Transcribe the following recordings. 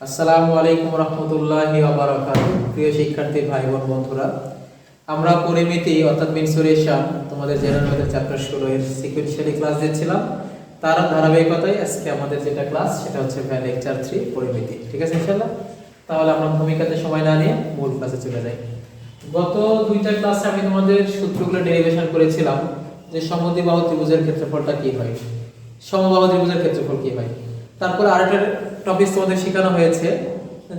আসসালামু আলাইকুম রহমতুল্লাহি ওয়া বারাকাতুহু। প্রিয় শিক্ষার্থী ভাই বোন বন্ধুরা, আমরা পরিমিতি অর্থাৎ মেনসুরেশন তোমাদের জেনারেল ম্যাথের চ্যাপ্টার 16 এর সিকোয়েন্সিয়ালি ক্লাস দিচ্ছিলাম। তার ধারাবাহিকতায় আজকে আমাদের যেটা ক্লাস সেটা হচ্ছে লেকচার 3 পরিমিতি। ঠিক আছে ইনশাআল্লাহ। তাহলে আমরা ভূমিকাতে সময় না নিয়ে মূল ক্লাসে চলে যাই। গত দুইটা ক্লাসে আমি তোমাদের সূত্রগুলো ডেরিভেশন করেছিলাম যে সমদ্বিবাহু ত্রিভুজের ক্ষেত্রফলটা কি হয়, সমবাহু ত্রিভুজের ক্ষেত্রফল কি হয়। তারপর আরেকটা টপিক তোমাদের শেখানো হয়েছে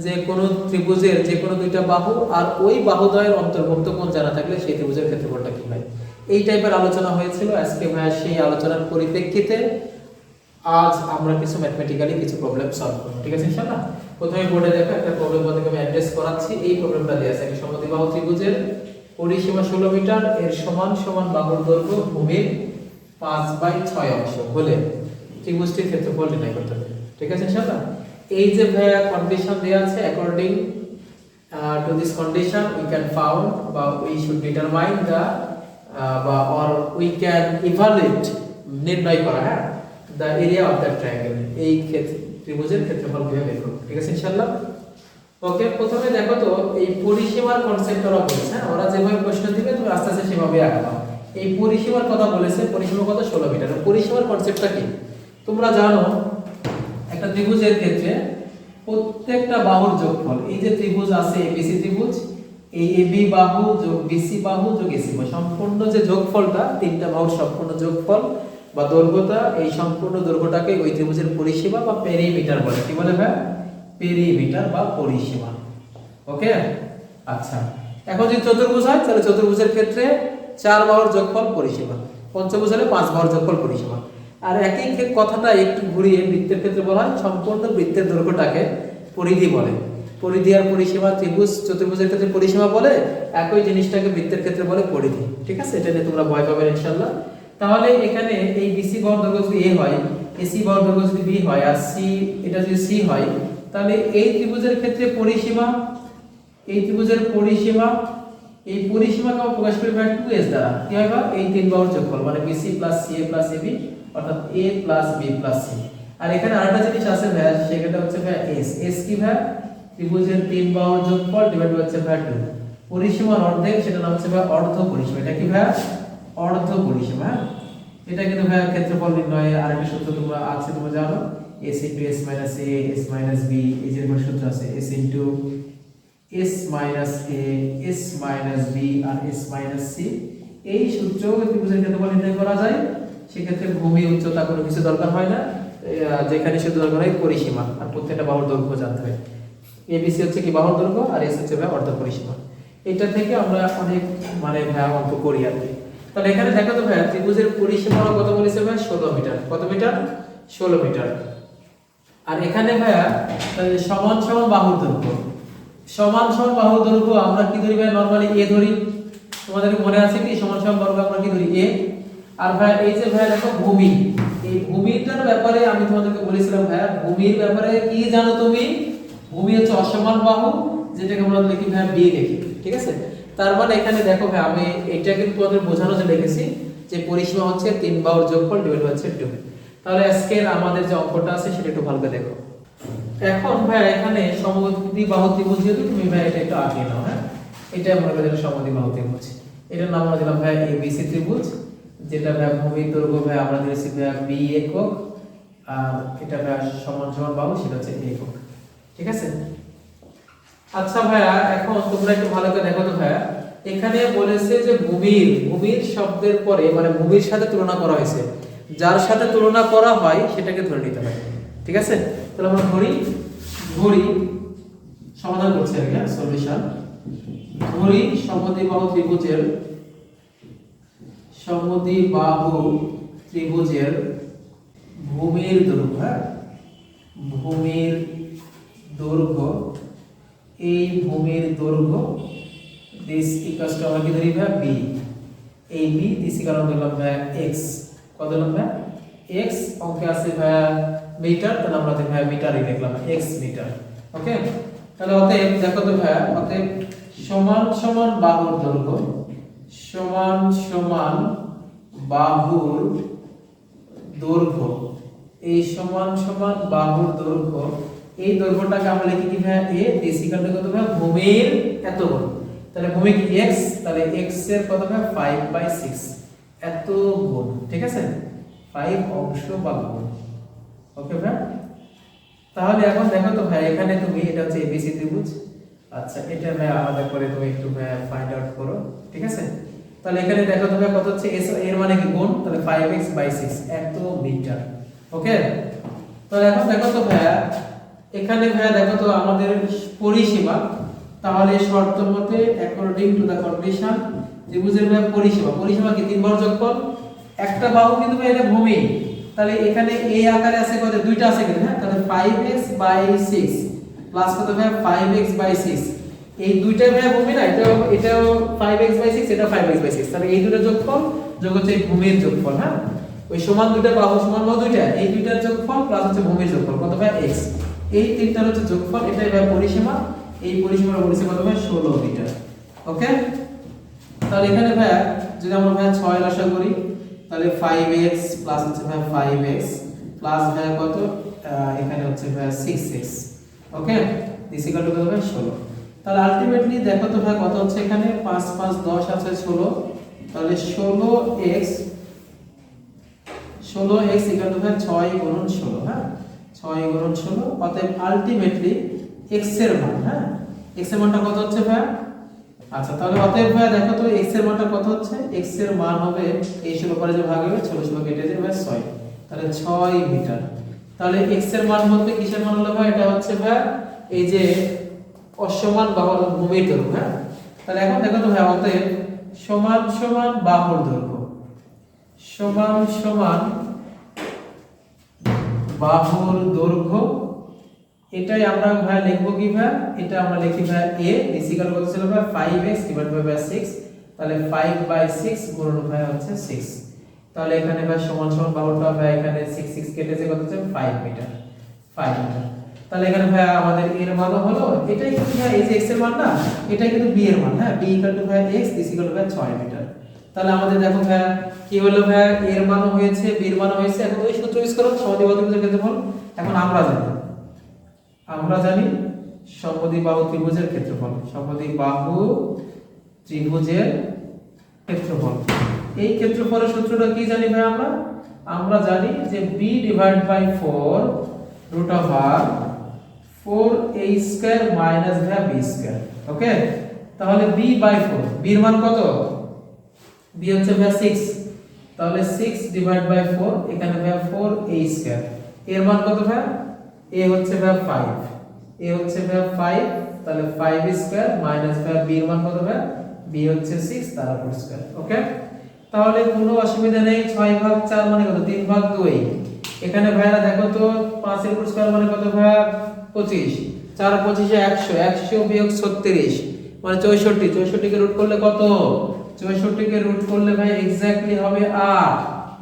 যে কোনো ত্রিভুজের যে কোনো দুইটা বাহু আর ওই বাহুদ্বয়ের অন্তর্ভুক্ত কোণ জানা থাকলে সেই ত্রিভুজের ক্ষেত্রফলটা কি হয়, এই টাইপের আলোচনা হয়েছিল। আজকে ভাইয়া সেই আলোচনার পরিপ্রেক্ষিতে আজ আমরা কিছু ম্যাথমেটিক্যালি কিছু প্রবলেম সলভ করব। ঠিক আছে ইনশাআল্লাহ। প্রথমে বোর্ডে দেখো একটা প্রবলেম তোমাদেরকে আমি অ্যাড্রেস করাচ্ছি। এই প্রবলেমটা দেয়া আছে, সমদ্বিবাহু ত্রিভুজের পরিসীমা 16 মিটার, এর সমান সমান বাহুর দৈর্ঘ্য ভূমির 5/6 অংশ হলে ত্রিভুজটির ক্ষেত্রফল নির্ণয় করতে হবে। ঠিক আছে ইনশাআল্লাহ। এই যে ভাইয়া কন্ডিশন দেয়া আছে, according to this condition we can found বা উই শুড ডিটারমাইন দা বা অর উই ক্যান ইভালুয়েট নির্ণয় করা হ্যাঁ দা এরিয়া অফ দ্যাট ট্রায়াঙ্গেল, এই ত্রিভুজের ক্ষেত্রফল কিভাবে বের করব। ঠিক আছে ইনশাআল্লাহ। ওকে, প্রথমে দেখো তো এই পরিসীমার কনসেপ্ট ওরা বলেছে। হ্যাঁ, ওরা যেভাবে প্রশ্ন দিবে তুমি আস্তে আস্তে সেভাবে আগাবা। এই পরিসীমার কথা বলেছে, পরিসীমা কত 16 মিটার। পরিসীমার কনসেপ্টটা কি তোমরা জানো? একটা ত্রিভুজের ক্ষেত্রে প্রত্যেকটা বাহুর যোগফল, এই যে ত্রিভুজ আছে এবিসি ত্রিভুজ, এই এবি বাহু যোগ বিসি বাহু যোগ এসি বাহু, সম্পূর্ণ যে যোগফলটা তিনটা বাহুর সম্পূর্ণ যোগফল বা দৈর্ঘ্যটা, এই সম্পূর্ণ দৈর্ঘ্যটাকে ওই ত্রিভুজের পরিসীমা বা পেরিমিটার বলে। কি বলে ভাই? পেরিমিটার বা পরিসীমা। ওকে, আচ্ছা। এখন যদি চতুর্ভুজ হয় তাহলে চতুর্ভুজের ক্ষেত্রে 4 বাহুর যোগফল পরিসীমা, পঞ্চভুজ হলে 5 বাহুর যোগফল পরিসীমা। আর একই কথাটা একটু ঘুরিয়ে বৃত্তের ক্ষেত্রে বলা হয় সম্পূর্ণ বৃত্তের দৈর্ঘ্যটাকে পরিধি বলে। পরিধি আর পরিসীমা ত্রিভুজ চতুর্ভুজের ক্ষেত্রে পরিসীমা বলে, একই জিনিসটাকে বৃত্তের ক্ষেত্রে বলে পরিধি। ঠিক আছে, এটা নিয়ে তোমরা ভয় পাবে ইনশাআল্লাহ। তাহলে এখানে এই বিসি বাহুর দৈর্ঘ্য যদি a হয়, এসি বাহুর দৈর্ঘ্য যদি b হয় আর সি এটা যদি c হয়, তাহলে এই ত্রিভুজের ক্ষেত্রে পরিসীমা, এই ত্রিভুজের পরিসীমা, এই পরিসীমাকে আমরা প্রকাশ করি 2s দ্বারা। কি হবে? এই তিন বাহুর যোগফল মানে BC + CA + AB অর্থাৎ A + B + C। আর এখানে আরেকটা জিনিস আছে ভাই, সেটা হচ্ছে ভাই S। S কি ভাই? ত্রিভুজের তিন বাহুর যোগফল ডিভাইড হচ্ছে ভাই 2। পরিসীমার অর্ধেক, সেটা নাম হচ্ছে ভাই অর্ধ পরিসীমা। এটা কি ভাই? অর্ধ পরিসীমা। এটা কিন্তু ভাই ক্ষেত্রফল নির্ণয়ের আরেকটা সূত্র তোমরা আছে, তোমরা জানো S * S - A S - B, এই যে সূত্র আছে S * S - A S - B R S - C। এই সূত্র ত্রিভুজের ক্ষেত্রফল নির্ণয় করা যায়। সেক্ষেত্রে ভূমি উচ্চতা কোনো কিছু দরকার হয় না, যেখানে শুধু দরকার হয় পরিসীমা আর প্রত্যেকটা বাহুর দৈর্ঘ্য জানতে হয়। ABC হচ্ছে কি বাহুর দৈর্ঘ্য আর S হচ্ছে অর্ধ পরিসীমা। এটা থেকে আমরা অনেক ভাই অঙ্ক করি আর কি। তাহলে এখানে দেখো তো ভাই ত্রিভুজের পরিসীমা কত বলেছে ভাই? 16 মিটার। কত মিটার? 16 মিটার। আর এখানে ভাইয়া সমান সমান বাহুর দৈর্ঘ্য, সমান সমান বাহুর দৈর্ঘ্য আমরা কি ধরি ভাই? নরমালি a ধরি। তোমাদের মনে আছে কি সমান সমান বাহু আমরা কি ধরি? a। আর ভাই এই যে ভাই দেখো ভূমি, এই ভূমিটার ব্যাপারে আমি তোমাদেরকে বলেছিলাম ভাই, ভূমির ব্যাপারে কি জানো তুমি? ভূমি হচ্ছে অসমান বাহু, যেটাকে আমরা লিখি ভাই b লিখি। ঠিক আছে, তার মানে এখানে দেখো ভাই আমি এটা কিন্তু তোমাদের বোঝানোর জন্য লিখেছি যে পরিসীমা হচ্ছে তিন বাহুর যোগফল ডিভাইড হচ্ছে 2। তাহলে আজকের আমাদের যে অঙ্কটা আছে সেটা একটু ভালো করে দেখো। এখন ভাই এখানে সমদ্বিবাহু ত্রিভুজ, যেহেতু তুমি ভাই এটা একটু আঁকিয়ে নাও। হ্যাঁ, এটা মনে করো সমদ্বিবাহু ত্রিভুজ। এটার নাম আমরা দিলাম ভাই এবিসি ত্রিভুজ, যেটা ভাই ভূমির দৈর্ঘ্য ভাই আমরা দিয়েছি ভাই b একক, আর এটা ভাই সমান সমান বাহু সেটা হচ্ছে a একক। ঠিক আছে, আচ্ছা ভাইয়া এখন তোমরা একটু ভালো করে দেখো তো ভাইয়া, এখানে বলেছে যে ভূমির শব্দের পরে ভূমির সাথে তুলনা করা হয়েছে, যার সাথে তুলনা করা হয় সেটাকে ধরে নিতে হয়। ঠিক আছে, তাহলে আমরা ধরি সমাধান করছি আর কি, সলিউশন। ধরি সমদ্বিবাহু ত্রিভুজের ভূমির দৈর্ঘ্য, হ্যাঁ ভূমির দৈর্ঘ্য, এই ভূমির দৈর্ঘ্য দিস ইকুয়ালস টু আমরা কি ধরি ভাই? b। এই b দিস ইকুয়াল ধরলাম ভাই x। কত ধরলাম ভাই? x। অঙ্কে আছে ভাই মিটার, তাহলে আমরা ভাই মিটারই লিখলাম x মিটার। ওকে, তাহলে অতএব দেখো তো ভাই, অতএব সমান সমান বাহুর দৈর্ঘ্য, সমান সমান বাহুর দৈর্ঘ্য, এই সমান সমান বাহুর দৈর্ঘ্য এই দৈর্ঘ্যটাকে আমরা লিখি কি ভাই a, দিস ইকুয়াল টু কত ভাই ভূমির এত গুণ। তাহলে ভূমি কি x, তাহলে x এর কত ভাই 5/6 এত গুণ, ঠিক আছে 5 অংশ বা গুণ। ওকে ভাই, তাহলে এখন দেখো তো ভাই এখানে তুমি এটা হচ্ছে ABC ত্রিভুজ, আচ্ছা এটা ভাই আলাদা করে তুমি একটু ভাই ফাইন্ড আউট করো, ঠিক আছে। তাহলে এখানে দেখো তো ভাই কত হচ্ছে s এর মানে কি গুণ, তাহলে 5x/6 এত মিটার। ওকে, তাহলে এখন দেখো তো ভাই এখানে ভাই দেখো তো আমাদের পরিসীমা, তাহলে শর্ত মতে অ্যাকর্ডিং টু দা কন্ডিশন ত্রিভুজের ভাই পরিসীমা কি 3 বার যোগফল, একটা বাহু কিন্তু ভাই এটা ভূমি, তাহলে এখানে এই আকারে আছে কত, দুইটা আছে কিন্তু, হ্যাঁ তাহলে 5x/6 প্লাস কত ভাই 5x/6, এই দুইটা ভাই ভূমি না, এটাও 5x/6 এটা 5x/6, তাহলে এই দুটো যোগফল যোগ হচ্ছে ভূমির যোগফল, হ্যাঁ ওই সমান দুটো বাহু সমান বাহু দুইটা, এই দুইটার যোগফল প্লাস হচ্ছে ভূমির যোগফল কত ভাই x, এই তিনটার হচ্ছে যোগফল, এটাই ভাই পরিসীমা, এই পরিসীমার বলেছে কত ভাই 16 মিটার। ওকে, তাহলে এখানে ভাই যদি আমরা ভাই 6 এর আশা করি, তাহলে 5x প্লাস হচ্ছে ভাই 5x প্লাস ভাই কত এখানে হচ্ছে ভাই 6x। Okay, this equal to কত ভাই 16। তাহলে আলটিমেটলি দেখো তো ভাই কত হচ্ছে এখানে 5 5 10 আছে 16, তাহলে 16x ইকুয়াল টু ভাই 6 গুণন 16, হ্যাঁ 6 গুণন 16, অতএব আলটিমেটলি x এর মান, হ্যাঁ x এর মানটা কত হচ্ছে ভাই, আচ্ছা তাহলে অতএব ভাই দেখো তো x এর মানটা কত হচ্ছে, x এর মান হবে এই 16 পরে যে ভাগ হবে 16 কেটে যাবে ভাই 6, তাহলে 6 মিটার। তাহলে x এর মান বলতে কিসের মান হলো ভাই, এটা হচ্ছে ভাই এই যে অসমান বাহুর ভূমির দৈর্ঘ্য, হ্যাঁ তাহলে এখন দেখো তো ভাই অতএব সমান সমান বাহুর দৈর্ঘ্য সমান সমান বাহুর দৈর্ঘ্য, এটাই আমরা ভাই লিখব কি ভাই, এটা আমরা লিখি ভাই a ইকুয়াল কত ছিল ভাই 5x ডিভাইডেড বাই 6, তাহলে 5/6 গুণন ভাই হচ্ছে 6, তাহলে এখানে ভাই সমান সমান বাহুটা ভাই এখানে 6 6 কেটেছে কত হচ্ছে 5 মিটার, 5 মিটার। তাহলে এখানে ভাই আমাদের এর মানও হলো, এটাই কিন্তু ভাই এই যে x এর মান না, এটাই কিন্তু b এর মান, হ্যাঁ b ইকুয়াল টু ভাই x ইকুয়াল টু ভাই 6 মিটার। তাহলে আমাদের দেখো ভাই কি হলো ভাই, এর মানও হয়েছে b এর মানও হয়েছে, এখন ওই সূত্র ইউজ করো সমদ্বিবাহু ত্রিভুজের ক্ষেত্রফল। এখন আমরা জানি সমদ্বিবাহু ত্রিভুজের ক্ষেত্রফল, সমদ্বিবাহু ত্রিভুজের ক্ষেত্রফল, এই ক্ষেত্রফলের সূত্রটা কি জানি ভাই আমরা জানি যে b divide by 4 root over 4a square minus b square. Okay, তাহলে b বাই 4, b এর মান কত, b হচ্ছে ভাই 6, তাহলে 6 ডিভাইড বাই 4 এখানে ভাই 4a স্কয়ার, এর মান কত ভাই, a হচ্ছে ভাই 5, a হচ্ছে ভাই 5, তাহলে 5 স্কয়ার মাইনাস ভাই b এর মান কত ভাই, b হচ্ছে 6 তার উপর স্কয়ার। ওকে, তাহলে কোনো অসুবিধা নেই, 6/4 মানে কত 3/2, এখানে ভাইরা দেখো তো 5 এর উপর স্কয়ার মানে কত ভাই 25, 4 25 100, 100 বিয়োগ 36 মানে 64, 64 কে রুট করলে কত, 64 কে রুট করলে ভাই এক্স্যাক্টলি হবে 8,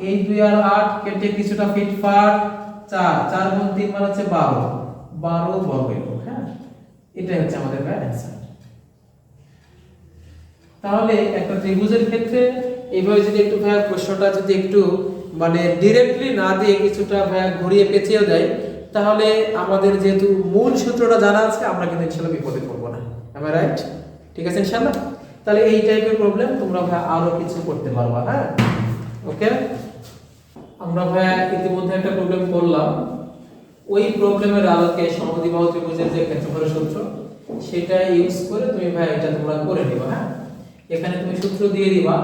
এই 2 আর 8 কেটে কিছুটা ফিটফাট 4, 4 গুণ 3 মানে হচ্ছে 12, 12 বর্গ একক, হ্যাঁ এটাই হচ্ছে আমাদের ভাই आंसर। তাহলে একটা ত্রিভুজের ক্ষেত্রে এইভাবে যদি একটু ভাই প্রশ্নটা যদি একটু মানে डायरेक्टली না দিয়ে কিছুটা ভাই ঘুরিয়ে পেঁচিয়ে দেয়, তাহলে আমাদের যেহেতু মূল সূত্রটা জানা আছে আমরা কিন্তু ইনশাআল্লাহ বিপদে পড়ব না, am I রাইট? ঠিক আছে ইনশাআল্লাহ। তাহলে এই টাইপের প্রবলেম তোমরা ভাই আরো কিছু করতে পারবা, হ্যাঁ ওকে। আমরা ভাই ইতিমধ্যে একটা প্রবলেম করলাম, ওই প্রবলেমের আলোকে সমদ্বিবাহু ত্রিভুজের যে ক্ষেত্রফলের সূত্র সেটা ইউজ করে তুমি ভাই এটা তোমরা করে নিবা, হ্যাঁ এখানে তুমি সূত্র দিয়ে দিবা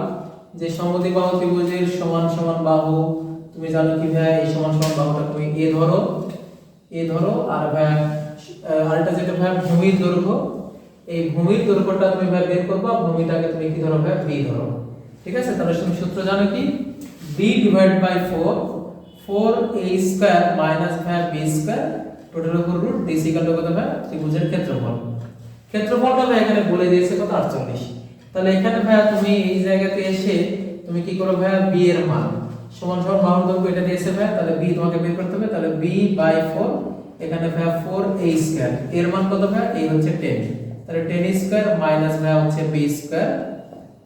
যে সমদ্বিবাহু ত্রিভুজের সমান সমান বাহু, তুমি জানো কি ভাই এই সমান সমান বাহুটা তুমি এ ধরো আর ভাই আরেকটা যেটা ভাই ভূমির দৈর্ঘ্য, এই ভূমির দৈর্ঘ্যটা তুমি ভাই বের করবা, ভূমিটাকে তুমি কি ধরো ভাই b ধরো, ঠিক আছে। তাহলে তুমি সূত্র জানো কি b divide by 4a square minus b square total উপর রুট d ইকুয়াল টু কত ভাই ত্রিভুজের ক্ষেত্রফলটা ভাই এখানে বলে দিয়েছে কত 48। তাহলে এখানে ভাই তুমি এই জায়গাতে এসে তুমি কি করো ভাই b এর মান সমান সমান বাহুর দৈর্ঘ্য এটা দিয়েছে ভাই, তাহলে b তোমাকে বের করতে হবে, তাহলে b বাই 4 এখানে ভাই 4a স্কয়ার এর মান কত ভাই, এই হচ্ছে 10, তাহলে 10 স্কয়ার মাইনাস ভাই হচ্ছে b স্কয়ার,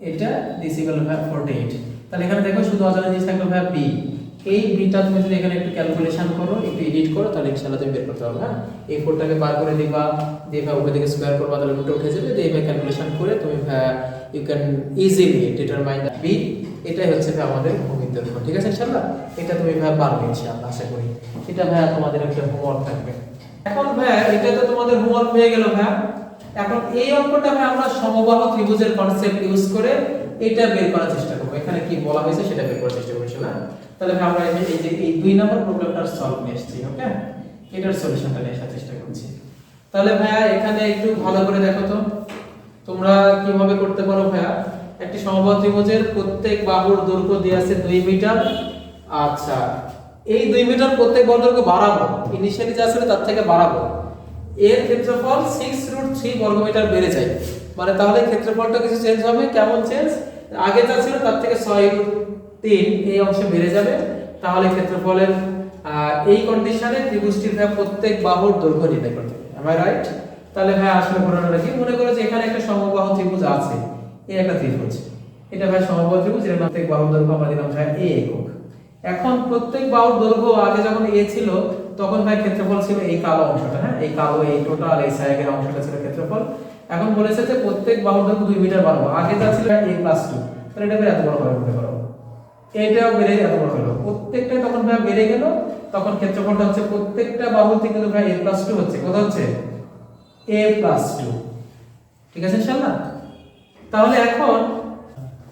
এটা d ইকুয়াল টু ভাই 48। তাহলে এখানে দেখো শুধু অজানা জিনিস থাকলো ভাই b, এই বিটা তুমি যদি এখানে একটু ক্যালকুলেশন করো, একটু এডিট করো, তাহলে ইনশাআল্লাহ তুমি বের করতে পারবে। হ্যাঁ, এই 4টাকে বার করে দিবা, দিয়ে উপর দিকে স্কয়ার করবা, তাহলে রুটে উঠে যাবে। দিয়ে এইভাবে ক্যালকুলেশন করে তুমি you can easily determine the B. এটাই হচ্ছে আমাদের ভূমির দৈর্ঘ্য। ঠিক আছে ইনশাআল্লাহ, এটা তুমি পারবে ইনশাআল্লাহ, আশা করি। এটা তোমাদের একটা হোমওয়ার্ক থাকবে। এখন এটা তো তোমাদের হোমওয়ার্ক হয়ে গেল। এখন এই অঙ্কটা আমরা সমবাহু ত্রিভুজের কনসেপ্ট ইউজ করে এটা বের করার চেষ্টা করব। এখানে কি বলা হয়েছে সেটা বের করার চেষ্টা করছি না। তাহলে আমরা এই যে এই 2 নম্বর প্রবলেমটার সলভ নিয়ে এসেছি। ওকে, এটার সলিউশনটা নিয়ে আসার চেষ্টা করছি। তাহলে এখানে একটু ভালো করে দেখো তো তোমরা কিভাবে করতে পারো। একটি সমবাহু ত্রিভুজের প্রত্যেক বাহুর দৈর্ঘ্য দেয়া আছে 2 মিটার। আচ্ছা, এই 2 মিটার প্রত্যেক বাহুর দৈর্ঘ্য বাড়াবো, ইনিশিয়ালি যা ছিল তার থেকে বাড়াবো। এর ক্ষেত্রফল 6√3 বর্গমিটার বেড়ে যায়। মানে তাহলে ক্ষেত্রফলটা কিছু চেঞ্জ হবে। কেমন চেঞ্জ? আগে যা ছিল তার থেকে 6√3 এই অংশে বেড়ে যাবে। তাহলে ক্ষেত্রফলের এই কন্ডিশনে ত্রিভুজটির প্রত্যেক বাহুর দৈর্ঘ্য নির্ণয় করতে হবে। Am I right? তাহলে আসলে ঘটনাটা কি? মনে করো যে এখানে একটা সমবাহু ত্রিভুজ আছে, এই একটা ত্রিভুজ, এটা সমবাহু ত্রিভুজ, এর প্রত্যেক বাহুর দৈর্ঘ্য আমরা দিলাম a একক। এখন প্রত্যেক বাহুর দৈর্ঘ্য আগে যখন a ছিল তখন ক্ষেত্রফল ছিল এই কালো অংশটা। এই কালো এই টোটাল এই সাইডের অংশটা ছিল ক্ষেত্রফল। এখন বলেছে যে প্রত্যেক বাহুর দৈর্ঘ্য 2 মিটার বাড়াবো। আগে যা ছিল a+2, তাহলে এটা এত বড় করে করতে পারো। এটাও বেড়ে এত বড় হলো, প্রত্যেকটা তখন বেড়ে গেল। তখন ক্ষেত্রফলটা হচ্ছে প্রত্যেকটা বাহু থেকে কিন্তু a+2 হচ্ছে। কত হচ্ছে? a+2। ঠিক আছে ইনশাআল্লাহ? তাহলে এখন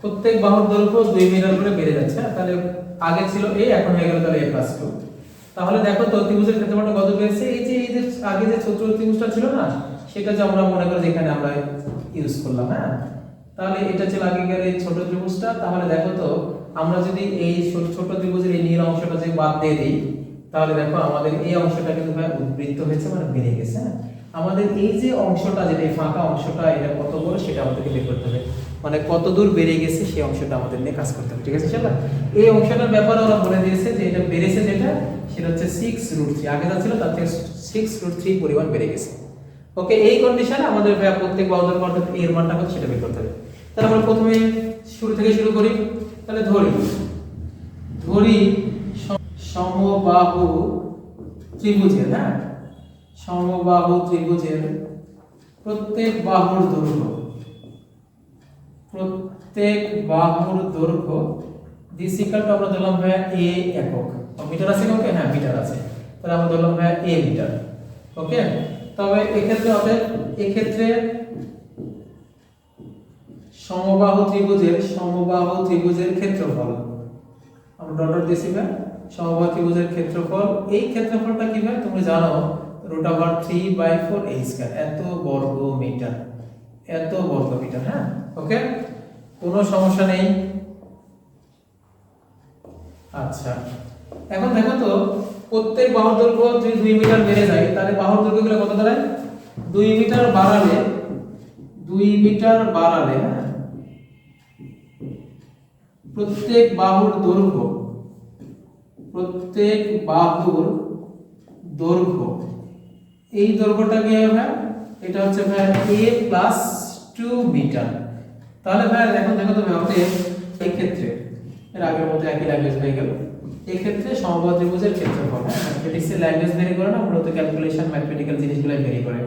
প্রত্যেক বাহুর দৈর্ঘ্য 2 মিটার করে বেড়ে যাচ্ছে। তাহলে আগে ছিল a, এখন হয়ে গেল তাহলে a+2। তাহলে দেখো তো ত্রিভুজের ক্ষেত্রফলটা কত পেয়েছে? এই যে আগে যে ছোট ত্রিভুজটা ছিল না, সেটা যে আমরা মনে করি এখানে আমরা ইউজ করলাম। তাহলে এটা ছিল আগেকার এই ছোট ত্রিভুজটা। তাহলে দেখো তো আমরা যদি এই ছোট ত্রিভুজের এই নীল অংশটা যে বাদ দিয়ে দিই, তাহলে দেখো আমাদের এই অংশটা কিন্তু উদ্বৃত্ত হয়েছে, মানে বেড়ে গেছে। আমাদের এই যে অংশটা, যেটা এই ফাঁকা অংশটা, এটা কত বড় সেটা আমাদেরকে বের করতে হবে। মানে কত দূর বেড়ে গেছে সেই অংশটা আমাদের নিয়ে কাজ করতে হবে। ঠিক আছে ইনশাআল্লাহ? এই অংশটার ব্যাপারে ওরা বলে দিয়েছে যে এটা বেড়েছে, যেটা সেটা হচ্ছে 6√3। আগে যা ছিল তার থেকে 6√3 পরিমাণ বেড়ে গেছে। ওকে, এই কন্ডিশনে আমাদের প্রত্যেক বাহুর দৈর্ঘ্য অর্থাৎ এর মানটা কত সেটা বের করতে হবে। তাহলে আমরা প্রথমে শুরু থেকে শুরু করি। তাহলে ধরি সমবাহু ত্রিভুজের সমবাহু ত্রিভুজের প্রত্যেক বাহুর দৈর্ঘ্য দিস ইকুয়াল টু আমরা ধরলাম a একক। মিটার আছে? ওকে, মিটার আছে। তাহলে আমরা ধরলাম a মিটার। ওকে, তবে এক্ষেত্রে সমবাহু ত্রিভুজের ক্ষেত্রফল আমরা ডট দিয়েছি। সমবাহু ত্রিভুজের ক্ষেত্রফল, এই ক্ষেত্রফলটা কি তুমি জানো, √3/4 a², এত বর্গ মিটার। ওকে, কোনো সমস্যা নেই। আচ্ছা, এখন দেখো তো প্রত্যেক বাহুর দৈর্ঘ্য যদি 2 মিটার বেড়ে যায়, তাহলে বাহুর দৈর্ঘ্যগুলো কত দাঁড়ায়? 2 মিটার বাড়ালে প্রত্যেক বাহুর দৈর্ঘ্য এই দৈর্ঘ্যটা কি হবে? এটা হচ্ছে a+2 মিটার। তাহলে এখন দেখো তো এই ক্ষেত্রে এর আগের মতো একই ল্যাঙ্গুয়েজ হয়ে গেল। এই ক্ষেত্রে সমবাহু ত্রিভুজের ক্ষেত্রফল, ম্যাথমেটিক্সের ল্যাঙ্গুয়েজ ভেরি করে না, মূলত ক্যালকুলেশন ম্যাথমেটিক্যাল জিনিসগুলো ভেরি করে।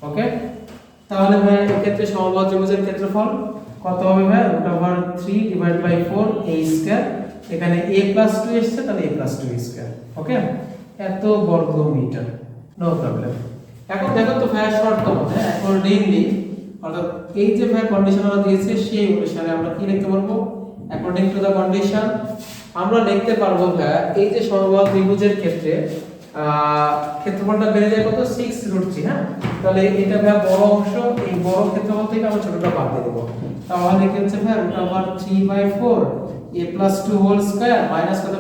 ওকে, তাহলে এই ক্ষেত্রে সমবাহু ত্রিভুজের ক্ষেত্রফল কত হবে? √3/4 a²। এখানে a+2 এসেছে, তাহলে a+2²। ওকে, এত বর্গ মিটার, নো প্রবলেম। এখন দেখো তো শর্ত মতে অ্যাকর্ডিংলি, অর্থাৎ এই যে কন্ডিশন আমরা দিয়েছে সেই অনুসারে আমরা কি লিখতে পারবো? অ্যাকর্ডিং টু দ্য কন্ডিশন আমরা লিখতে পারবো এই যে সমবাহু ত্রিভুজের ক্ষেত্রে ক্ষেত্রফলটা বেড়ে যায় কত? 6√3। তাহলে এটা বড় অংশ, এই বড় ক্ষেত্রফল থেকে আমরা ছোটটা বাদ দিয়ে দেব। তাহলে কি হচ্ছে √3/4 a+2 হোল স্কয়ার মাইনাস কত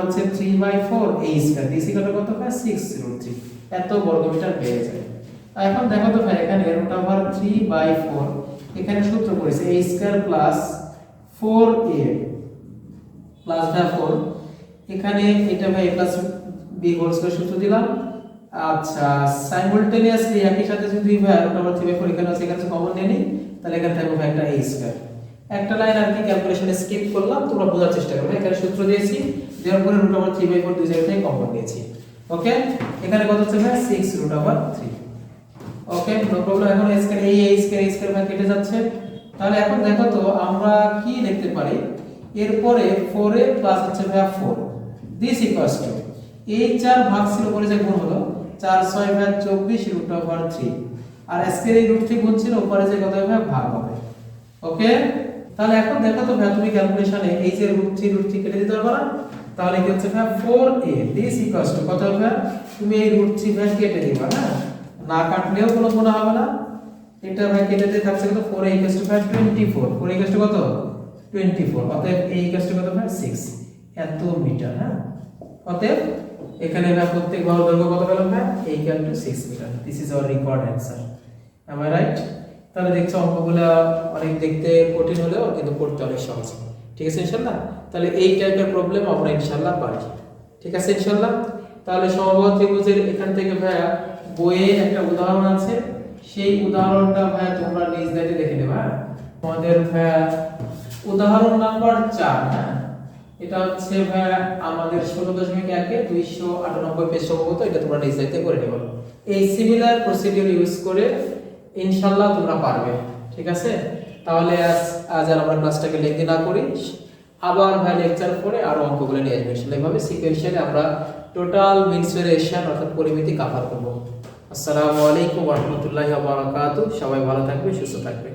হচ্ছে 3/4 a²। দিস ইকুয়াল কত? 6√3। এত বর্গমিটার বেড়ে যায়। এখন দেখো তো এখানে √3/4, এখানে সূত্র করেছে a² প্লাস 4a প্লাস 4, এখানে এটা a+b হোল স্কয়ার সূত্র দিলাম। আচ্ছা, সাইমultaneously একই সাথে যদি √3/4 এখানে আছে, এখানে কমন নিয়ে নিই, তাহলে এখানে থাকবে একটা a²। একটা লাইন আর কি ক্যালকুলেশনে স্কিপ করলাম, তোমরা বোঝার চেষ্টা করবে। এখানে সূত্র দিয়েছি, দেওয়ার পরে √3/4 দুই জায়গা থেকে কমন নিয়েছি। ওকে, এখানে কত হচ্ছে ভাই 6√3। ওকে, নো প্রবলেম। এখন a স্কয়ার a স্কয়ার ভাগ কেটে যাচ্ছে। তাহলে এখন দেখো তো আমরা কি লিখতে পারি, এরপরে 4a প্লাস হচ্ছে ভাই 4 দিস ইকুয়ালস টু এই 4 ভাগ ছিল পরে যে গুণ হলো 4 6 ভাগ 24√3, আর স্কয়ার এই √3 গুণ ছিল উপরে যে কত হবে ভাগ হবে। ওকে, তাহলে এখন দেখো তো ভাই তুমি ক্যালকুলেশনে এই যে √3 কেটে দিতে পারবে না, তাহলে কি হচ্ছে ভাই 4a দিস ইকুয়ালস টু কত হবে, তুমি এই √3 ভাগ কেটে দিবা, হ্যাঁ, না কাটলেও কোনো গুণ হবে না। এটা ভাই কেটে দিয়ে থাকছে কত 4a equals to 24, 4a equals to কত 24, অতএব a ইকুয়ালস টু কত ভাই 6 এত মিটার। হ্যাঁ, অতএব এখানে ভাই প্রত্যেক বাহুর দৈর্ঘ্য কত পেলাম ভাই a equal to 6 meter. This is our required answer. Am I right? তাহলে দেখছো অঙ্কগুলো অনেক দেখতে কঠিন হলেও কিন্তু পড়তে অনেক সহজ। ঠিক আছে ইনশাআল্লাহ? তাহলে এই টাইপের প্রবলেম আমরা ইনশাআল্লাহ পারি। ঠিক আছে ইনশাআল্লাহ? তাহলে সমবাহু ত্রিভুজের এখান থেকে ভাইয়া বইয়ে একটা উদাহরণ আছে, সেই উদাহরণটা ভাইয়া তোমরা নিজ দায়িত্বে দেখে নেবা। আমাদের ভাইয়া উদাহরণ নাম্বার 4, হ্যাঁ, এটা হচ্ছে ভাইয়া আমাদের 16.1 298 পেজ সম্ভবত, এটা তোমরা নিজ দায়িত্বে করে নেবা। এই সিমিলার প্রসিডিউর ইউজ করে ইনশাআল্লাহ তোমরা পারবে। ঠিক আছে? তাহলে আজ আর আমরা ক্লাসটাকে লেন্দি না করি, আবার ভাই লেকচার পরে আরো অঙ্কগুলো নিয়ে আসবে। এইভাবে সিকোয়েন্সিয়ালি আমরা টোটাল মিন স্কয়ার রেশিও অর্থাৎ পরিমিতি কভার করব। আসসালামু আলাইকুম ওয়া রাহমাতুল্লাহি ওয়া বারাকাতুহু। সবাই ভালো থাকবে, সুস্থ থাকবে।